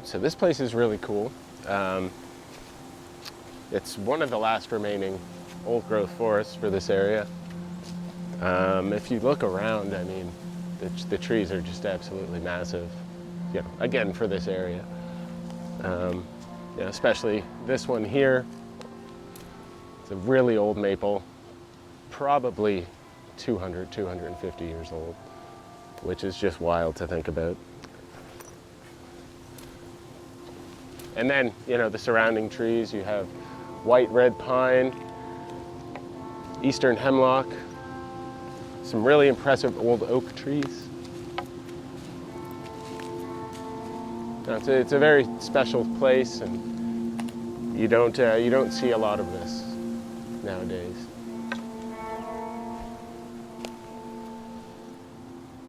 So this place is really cool. It's one of the last remaining old growth forests for this area. If you look around, I mean, the trees are just absolutely massive, you know, again, for this area. You know, especially this one here. It's a really old maple, probably 200, 250 years old, which is just wild to think about. And then, you know, the surrounding trees, you have white red pine, eastern hemlock, some really impressive old oak trees. Now, it's a very special place, and you don't see a lot of this nowadays.